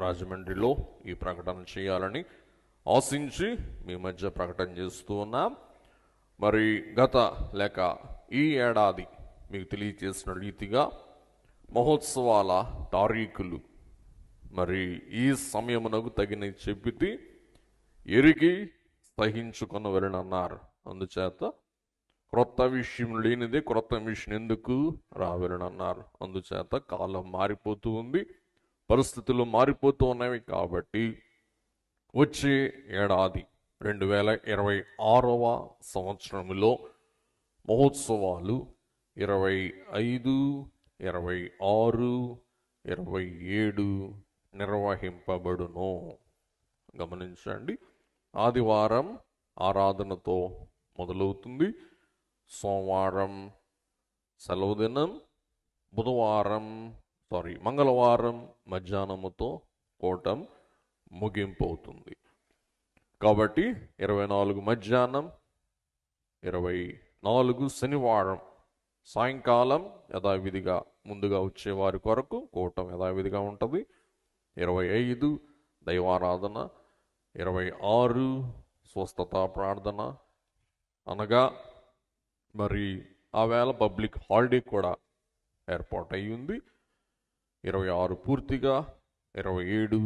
రాజమండ్రిలో ఈ ప్రకటన చేయాలని ఆశించి మీ మధ్య ప్రకటన చేస్తూ ఉన్నాం. మరి గత లేక ఈ ఏడాది మీకు తెలియజేసిన రీతిగా మహోత్సవాల తారీఖులు మరి ఈ సమయమునకు తగిన చెప్పితే ఎరిగి సహించుకొని వెళ్ళనన్నారు. అందుచేత క్రొత్త విషయం లేనిదే క్రొత్త విషయం ఎందుకు రావెళ్ళనన్నారు. అందుచేత కాలం మారిపోతూ ఉంది, పరిస్థితులు మారిపోతూ ఉన్నవి. కాబట్టి వచ్చే ఏడాది 2026వ సంవత్సరంలో మహోత్సవాలు 25, 26, 27 నిర్వహింపబడును. గమనించండి, ఆదివారం ఆరాధనతో మొదలవుతుంది, సోమవారం సెలవు దినం, మంగళవారం మధ్యాహ్నముతో కూటం ముగింపు అవుతుంది. కాబట్టి 24 మధ్యాహ్నం, 24 శనివారం సాయంకాలం యథావిధిగా ముందుగా వచ్చేవారి కొరకు కూటం యథావిధిగా ఉంటుంది. 25 దైవారాధన, 26 స్వస్థతా ప్రార్థన, అనగా మరి ఆవేళ పబ్లిక్ హాలిడే కూడా ఏర్పాటు అయి ఉంది. 26 పూర్తిగా, 27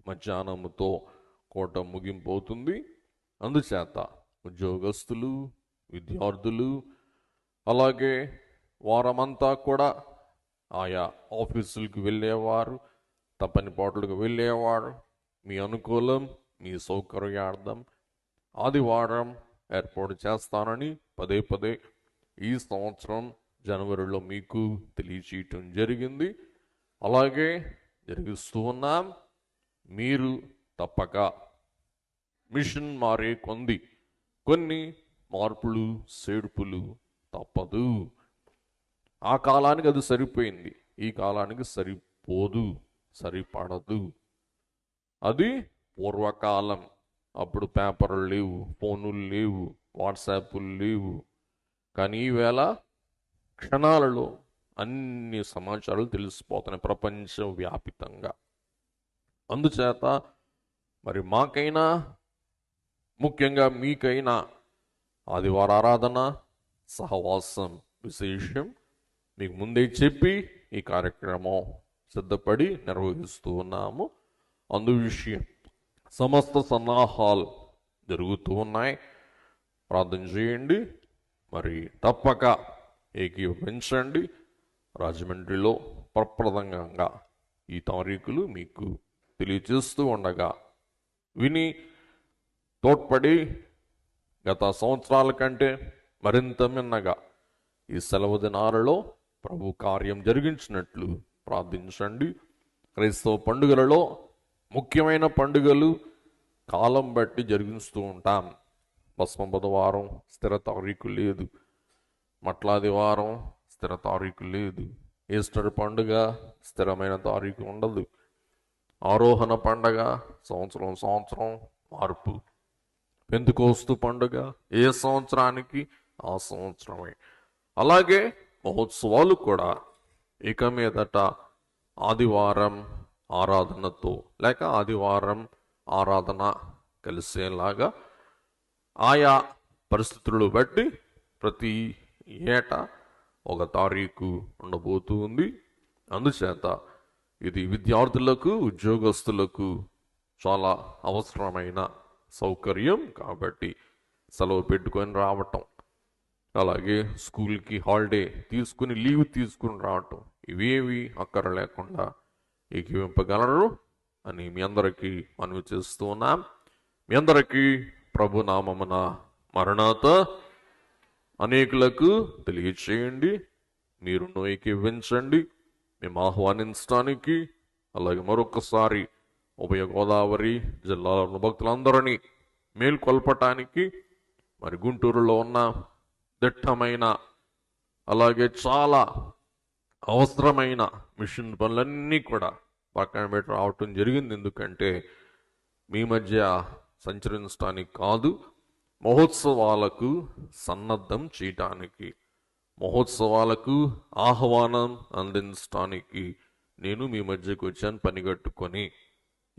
మధ్యాహ్నముతో కూటం ముగింపు అవుతుంది. అందుచేత ఉద్యోగస్తులు, విద్యార్థులు, అలాగే వారమంతా కూడా ఆయా ఆఫీసులకు వెళ్ళేవారు, తప్పని పాటలకు వెళ్ళేవారు, మీ అనుకూలం, మీ సౌకర్యార్థం ఆదివారం ఏర్పాటు చేస్తానని పదే పదే ఈ సంవత్సరం జనవరిలో మీకు తెలియచేయటం జరిగింది. అలాగే జరిగిస్తూ ఉన్నాం. మీరు తప్పక మిషన్ మారే కొన్ని మార్పులు సేర్పులు తప్పదు. ఆ కాలానికి అది సరిపోయింది, ఈ కాలానికి సరిపోదు, సరిపడదు. అది పూర్వకాలం. అప్పుడు పేపర్లు లేవు, ఫోనులు లేవు, వాట్సాప్లు లేవు. కానీ ఈవేళ క్షణాలలో అన్ని సమాచారాలు తెలిసిపోతున్నాయి ప్రపంచవ్యాపితంగా. అందుచేత మరి మాకైనా ముఖ్యంగా మీకైనా ఆదివార ఆరాధన సహవాసం విశేషం మీకు ముందే చెప్పి ఈ కార్యక్రమం సిద్ధపడి నిర్వహిస్తూ ఉన్నాము. అందు విషయం సమస్త సన్నాహాలు జరుగుతూ ఉన్నాయి. ప్రార్థన చేయండి, మరి తప్పక ఏకీభవించండి. రాజమండ్రిలో ప్రప్రదంగా ఈ తారీఖులు మీకు తెలియజేస్తూ ఉండగా విని తోడ్పడి గత సంవత్సరాల కంటే మరింత మిన్నగా ఈ సెలవు దినాలలో ప్రభు కార్యం జరిగించినట్లు ప్రార్థించండి. క్రైస్తవ పండుగలలో ముఖ్యమైన పండుగలు కాలం బట్టి జరిగిస్తూ ఉంటాం. భస్మ బుధవారం స్థిర తారీఖు లేదు, మట్లాదివారం స్థిర తారీఖు లేదు, ఈస్టర్ పండుగ స్థిరమైన తారీఖు ఉండదు, ఆరోహణ పండుగ సంవత్సరం మార్పు, పెంతెకోస్తు పండుగ ఏ సంవత్సరానికి ఆ సంవత్సరమే. అలాగే మహోత్సవాలు కూడా ఇక మీదట ఆదివారం ఆరాధనతో లేక ఆదివారం ఆరాధన కలిసేలాగా ఆయా పరిస్థితులను బట్టి ప్రతి ఏటా ఒక తారీఖు ఉండబోతుంది. అందుచేత ఇది విద్యార్థులకు, ఉద్యోగస్తులకు చాలా అవసరమైన సౌకర్యం. కాబట్టి సెలవు పెట్టుకొని రావటం, అలాగే స్కూల్కి హాలిడే తీసుకుని లీవ్ తీసుకుని రావటం, ఇవేవి అక్కర లేకుండా ఏకీవింపగలరు అని మీ అందరికీ మనవి చేస్తూ ఉన్నాం. మీ అందరికీ ప్రభు నామమున మరణాత అనేకులకు తెలియచేయండి. మీరును ఏకీవించండి మేము ఆహ్వానించడానికి. అలాగే మరొకసారి ఉభయ గోదావరి జిల్లాల భక్తులందరినీ మేల్కొల్పటానికి మరి గుంటూరులో ఉన్న దిట్టమైన అలాగే చాలా అవసరమైన మిషన్ పనులన్నీ కూడా పక్కన పెట్టి రావటం జరిగింది. ఎందుకంటే మీ మధ్య సంచరించడానికి కాదు, మహోత్సవాలకు సన్నద్ధం చేయటానికి, మహోత్సవాలకు ఆహ్వానం అందించడానికి నేను మీ మధ్యకు వచ్చాను పనిగట్టుకొని.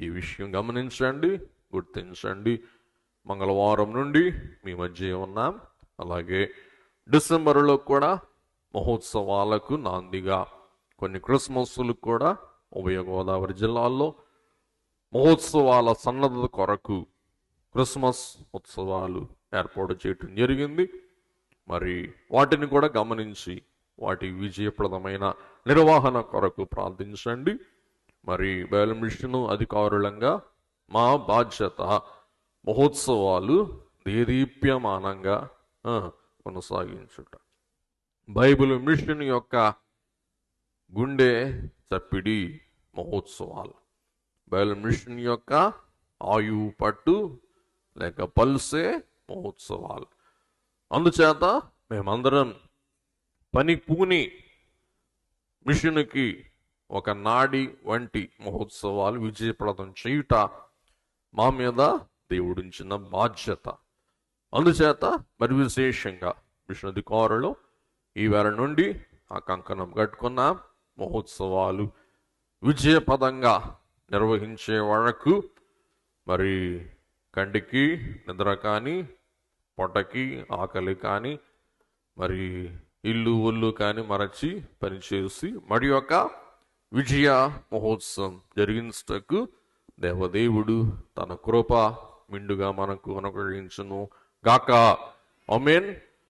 ఈ విషయం గమనించండి, గుర్తించండి. మంగళవారం నుండి మీ మధ్య ఉన్నాం. అలాగే డిసెంబర్లో కూడా మహోత్సవాలకు నాందిగా కొన్ని క్రిస్మస్లు కూడా ఉభయ గోదావరి జిల్లాల్లో మహోత్సవాల సన్నద్ధత కొరకు క్రిస్మస్ ఉత్సవాలు ఏర్పాటు చేయటం జరిగింది. మరి వాటిని కూడా గమనించి వాటి విజయప్రదమైన నిర్వహణ కొరకు ప్రార్థించండి. మరి బైబిల్ మిషన్ అధికారులంగా మా బాధ్యత మహోత్సవాలు దేదీప్యమానంగా కొనసాగించుట. బైబిల్ మిషన్ యొక్క గుండె చప్పిడి మహోత్సవాలు. బైబిల్ మిషన్ యొక్క ఆయువు పట్టు లేక పల్సే మహోత్సవాలు. అందుచేత మేమందరం పని పూని మిషన్కి ఒక నాడి వంటి మహోత్సవాలు విజయప్రదం చేయుట మా మీద దేవుడించిన బాధ్యత. అందుచేత మరి విశేషంగా మిషన్ అధికారులు ఈ వేళ నుండి ఆ కంకణం కట్టుకున్న మహోత్సవాలు విజయపదంగా నిర్వహించే వరకు మరి కంటికి నిద్ర కానీ, పొట్టకి ఆకలి కానీ, మరి ఇల్లు ఒళ్ళు కానీ మరచి పనిచేసి మరి యొక్క విజయ మహోత్సవం జరిగించటకు దేవదేవుడు తన కృప మిండుగా మనకు అనుగ్రహించును గాక. ఆమేన్.